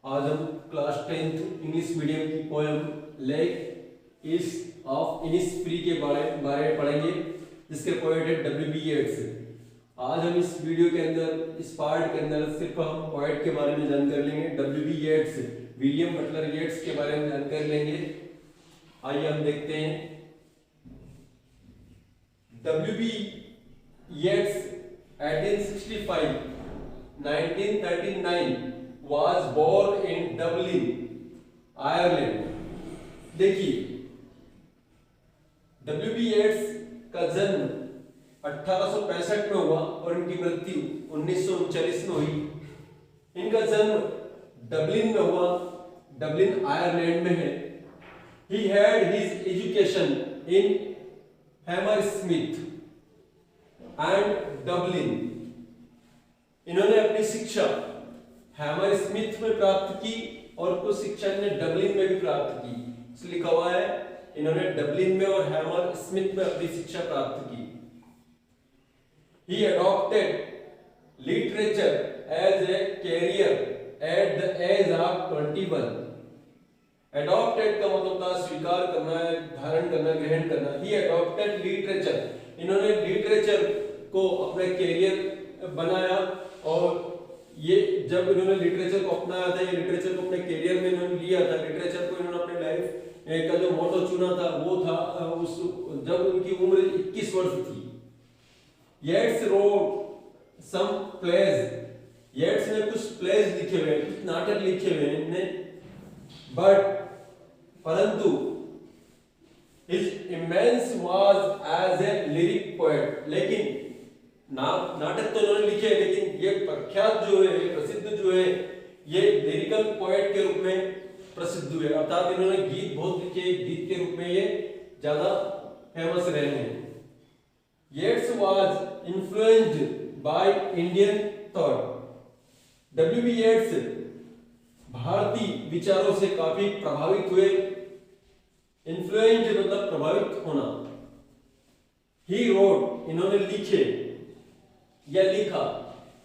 आज हम class 10th English medium की पोएम लेक इस ऑफ इनिस्फ्री के बारे में पढ़ेंगे, जिसके पोएट है W.B. येट्स। आज हम इस वीडियो के अंदर, इस पार्ट के अंदर सिर्फ हम पोएट के बारे में जानकारी लेंगे। W.B. येट्स, विलियम बटलर येट्स के बारे में जानकारी लेंगे। आइए हम देखते हैं। W.B. येट्स 1865 1939 was born in Dublin, Ireland। देखिए, W.B. येट्स का जन्म 1865 में हुआ और इनकी मृत्यु 1939 में हुई। इनका जन्म डबलिन में हुआ, डबलिन आयरलैंड में है। He had his education in Hammersmith and Dublin। इन्होंने अपनी शिक्षा हैमरस्मिथ में प्राप्त की और कुछ शिक्षा ने डबलिन में भी प्राप्त की। इसलिए लिखा हुआ है इन्होंने डबलिन में और हैमरस्मिथ में अपनी शिक्षा प्राप्त की। He adopted literature as a career at the age of 21। Adopted का मतलब था स्वीकार करना, धारण करना, ग्रहण करना। He adopted literature, इन्होंने लिटरेचर को अपना कैरियर बनाया। और ये जब इन्होंने लिटरेचर को अपनाया था, ये लिटरेचर को अपने कैरियर में इन्होंने लिया था। लिटरेचर को इन्होंने अपने लाइफ का जो मोटो चुना था वो था उस जब उनकी उम्र 21 वर्ष थी। येट्स रोट सम प्लेज, येट्स ने कुछ प्लेज लिखे हुए, कुछ नाटक लिखे हुए हैं इनने। परंतु his immense was as a lyric poet, लेकिन नाटक तो इन्होंने लिखे, लेकिन ये प्रख्यात जो है, प्रसिद्ध जो है, ये लिरिकल पोएट के रूप में प्रसिद्ध हुए। अर्थात इन्होंने गीत बहुत लिखे, गीत के रूप में ये ज्यादा फेमस रहे हैं। Yeats was influenced by Indian thought. W.B. Yeats भारतीय विचारों से काफी प्रभावित हुए। इन्फ्लुएंस्ड मतलब प्रभावित होना। ही रोट, इन्होंने लिखे या लिखा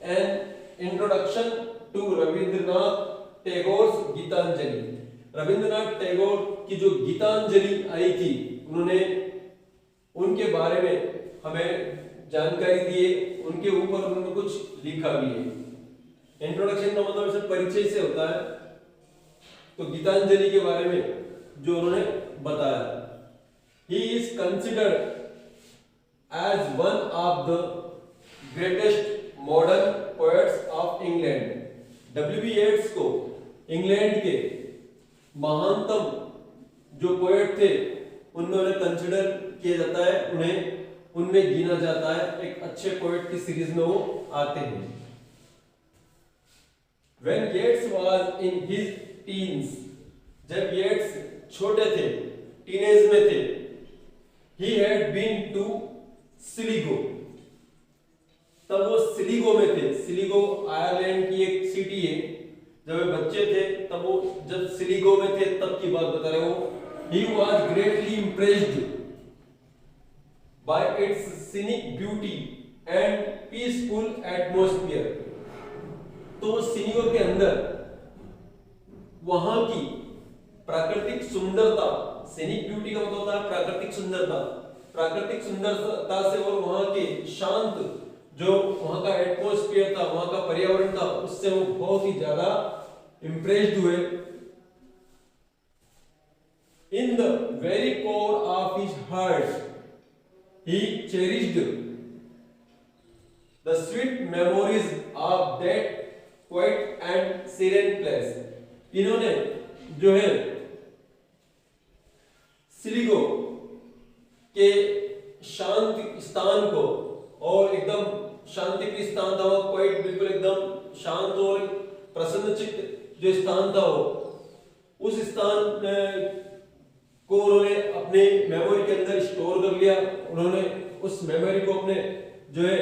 an introduction to Rabindranath Tagore's Gitanjali. Rabindranath Tagore की जो गीतांजलि आई थी, उन्होंने उनके बारे में हमें जानकारी दी है, उनके ऊपर उन्होंने कुछ लिखा भी है। इंट्रोडक्शन का मतलब सिर्फ परिचय से होता है, तो गीतांजलि के बारे में जो उन्होंने बताया। He is considered as one of the greatest modern poets of England. W.B. Yeats को इंग्लैंड के महानतम जो पोएट थे उनमें उन्हें कंसिडर किया जाता है, उन्हें उनमें गिना जाता है। एक अच्छे पोएट की सीरीज में वो आते हैं। When Yeats was in his teens, जब येट्स छोटे थे, टीनेज में थे, he had been to Sligo, तब वो सिलिगो में थे। सिलिगो आयरलैंड की एक सिटी है। जब वे बच्चे थे तब वो जब सिलिगो में थे तब की बात बता रहे हो। He was greatly impressed by its scenic beauty and peaceful atmosphere। तो सिलिगो के अंदर वहां की प्राकृतिक सुंदरता, scenic beauty का मतलब होता है प्राकृतिक सुंदरता, प्राकृतिक सुंदरता से और वहां के शांत जो वहां का एटमॉस्फेयर था, वहां का पर्यावरण था, उससे वो बहुत ही ज्यादा इंप्रेस्ड हुए। In the very core of his heart he cherished the sweet memories of that quiet and serene place. इन्होंने जो है सिलिगो के शांत स्थान को, और एकदम शांतिप्रिय स्थान था वो, क्वाइट बिल्कुल एकदम शांत और प्रसन्नचित्त जो स्थान था वो, उस स्थान को उन्होंने अपने मेमोरी के अंदर स्टोर कर लिया। उन्होंने उस मेमोरी को अपने जो है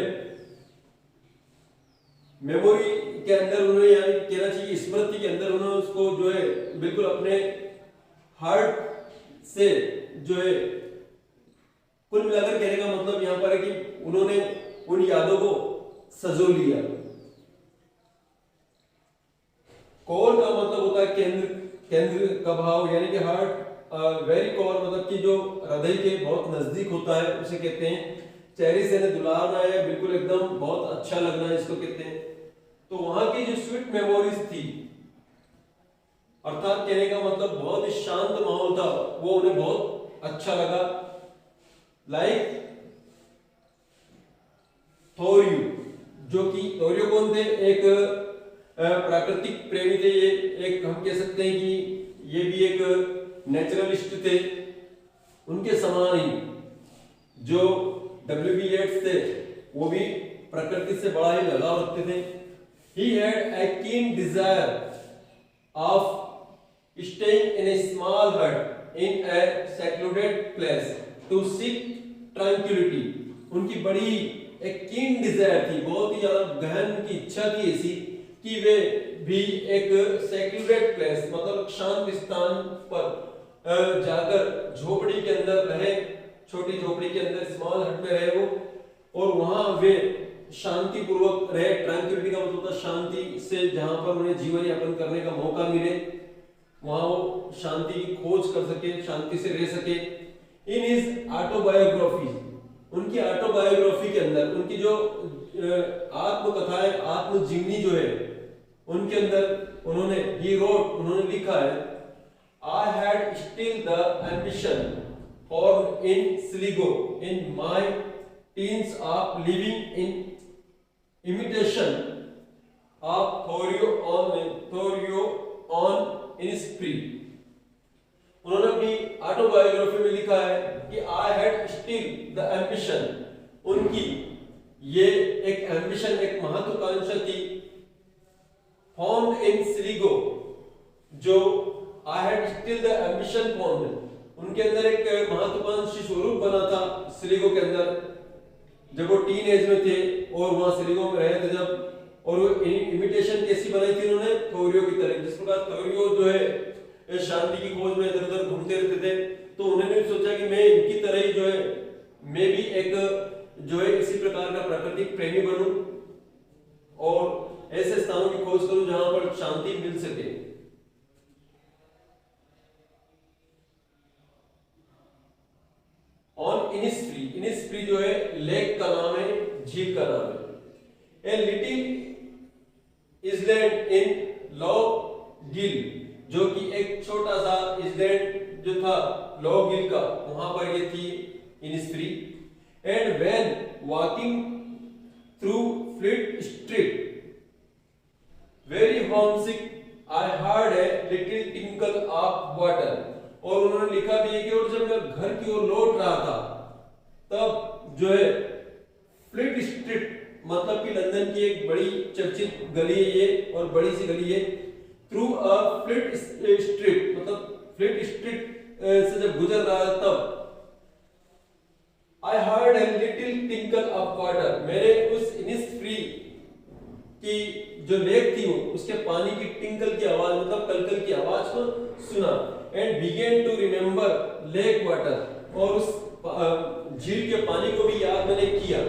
मेमोरी के अंदर उन्होंने, यानी कहना चाहिए स्मृति के अंदर, उन्होंने उसको जो है बिल्कुल अपने हार्ट से जो है, कुल मिलाकर कहने का मतलब यहां पर है कि उन्होंने उन यादों को सजो लिया। कोर का मतलब होता है केंद्र, केंद्र का भाव, यानी कि हार्ट वेरी कोर मतलब कि जो हृदय के बहुत नजदीक होता है उसे कहते हैं। चेरिश यानी दुलारना है, बिल्कुल एकदम बहुत अच्छा लगना, इसको कहते हैं। तो वहां की जो स्वीट मेमोरीज थी, अर्थात कहने का मतलब बहुत ही शांत माहौल था, वो उन्हें बहुत अच्छा लगा। लाइक थोरियो, जो कि थोरियो कौन थे, एक प्राकृतिक प्रेमी थे, ये एक हम कह सकते हैं कि ये भी एक नेचुरलिस्ट थे। उनके समान ही जो W.B. येट्स थे, वो भी प्रकृति से बड़ा ही लगाव रखते थे। He had a keen desire of staying in a small hut in a secluded place to seek tranquility. उनकी बड़ी एक कीन डिजायर थी, बहुत ही ज्यादा गहन की इच्छा थी ऐसी कि वे भी एक सेक्लूडेड प्लेस मतलब शांत स्थान पर जाकर झोपड़ी के अंदर रहे, छोटी झोपड़ी के अंदर स्मॉल हट में रहे वो, और वहां वे शांति पूर्वक रहे। ट्रैंक्विलिटी का मतलब होता है शांति से, जहां पर उन्हें जीवन यापन करने का मौका मिले, वहां वो शांति की खोज कर सके, शांति से रह सके। इन हिज ऑटोबायोग्राफी, उनकी ऑटोबायोग्राफी के अंदर उनकी जो आत्मकथा है, आत्मजीवनी जो है, उनके अंदर उन्होंने ही रोट, उन्होंने लिखा है, I had still the ambition form in Sligo in my teens of living in imitation of Thoreau on Innisfree। उन्होंने अपनी ऑटोबायोग्राफी में लिखा है कि I had still the ambition, उनकी ये एक एम्बिशन, एक महत्वाकांक्षा थी, फाउंड इन स्लिगो, जो I had still the ambition found, उनके अंदर एक महत्वाकांक्षी स्वरूप बना था स्लिगो के अंदर, जब वो टीन एज में थे और वहां स्लिगो में रहे थे जब, और वो इमिटेशन कैसी बनाई थी उन्होंने, थोरियो की तरह। जिस प्रकार थोरियो जो है शांति की खोज में इधर उधर घूमते रहते थे, तो उन्होंने सोचा कि मैं इनकी तरह ही जो है, मैं भी एक जो है इसी प्रकार का प्राकृतिक प्रेमी बनूं और ऐसे स्थानों की खोज करूं जहां पर शांति मिल सके। ऑन इनिस्फ्री, इनिस्फ्री जो है लेक का नाम है, झील का नाम है। A little island in log Gill, जो कि एक छोटा सा इसलैंड जो था लॉग गिल का, वहां पर ये थी Innisfree. And when walking through fleet street very homesick I heard a little tinkle of water. और उन्होंने लिखा भी है कि और जब मैं घर की ओर लौट रहा था, तब जो है फ्लीट स्ट्रीट मतलब कि लंदन की एक बड़ी चर्चित गली है ये, और बड़ी सी गली है, थ्रू अ फ्लीट स्ट्रीट मतलब फ्लीट स्ट्रीट से जब गुजर रहा था, तब I heard a little tinkle of water, मेरे उस इनिस्फ्री की जो लेक थी वो, उसके पानी की टिंकल की आवाज मतलब कलकल की आवाज को सुना। And began to remember lake water, और उस झील के पानी को भी याद मैंने किया।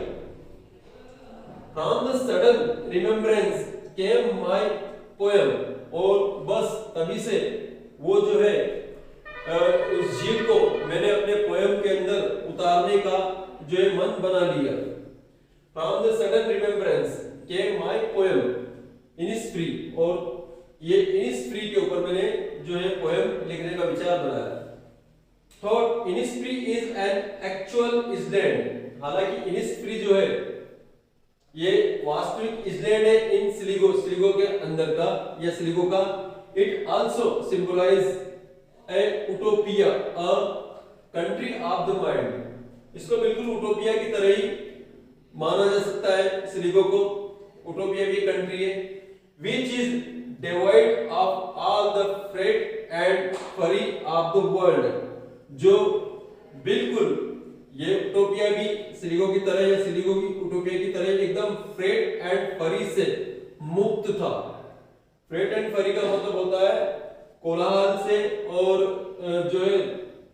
From the sudden remembrance came my poem, और बस तभी से वो जो है उस झील को मैंने अपने पोएम के अंदर उतारने का जो है मन बना लिया। From the sudden remembrance came my poem Innisfree, और ये इनिस्फ्री के ऊपर मैंने जो है पोएम लिखने का विचार बनाया। Thought Innisfree is an actual island, हालांकि इनिस्फ्री जो है ये वास्तविक इसलैंड है इन स्लिगो, स्लिगो के अंदर का या स्लिगो का। It also symbolize a utopia, a country of the mind. इसको बिल्कुल उटोपिया की तरह ही माना जा सकता है स्लिगो को, उटोपिया भी कंट्री है। Which is divide of all the freight and फरी ऑफ द वर्ल्ड, जो बिल्कुल ये उटोपिया भी स्लिगो की तरह या स्लिगो की उटोपिया की तरह एकदम फ्रेट एंड फरी से मुक्त था। फ्रेट एंड फरी का मतलब होता है कोलाहल से और जो है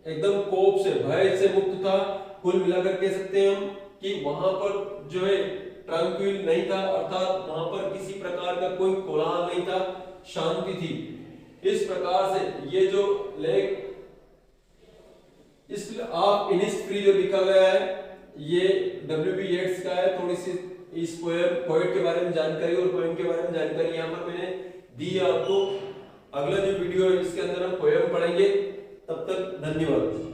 एकदम कोप से, भय से मुक्त था। कुल मिलाकर कह सकते हैं हम कि वहां पर जो है ट्रैंक्विल नहीं था, अर्थात वहां पर किसी प्रकार का कोई कोलाहल नहीं था, शांति थी। इस प्रकार से ये जो लेख इस ऑफ इनिस्फ्री जो लिखा गया है ये W.B. येट्स का है। थोड़ी सी इस पोएट के बारे में जानकारी और पोएम के बारे में जानकारी यहाँ पर मैंने दी है आपको। अगला जो वीडियो है इसके अंदर हम पोएम पढ़ेंगे। तब तक धन्यवाद।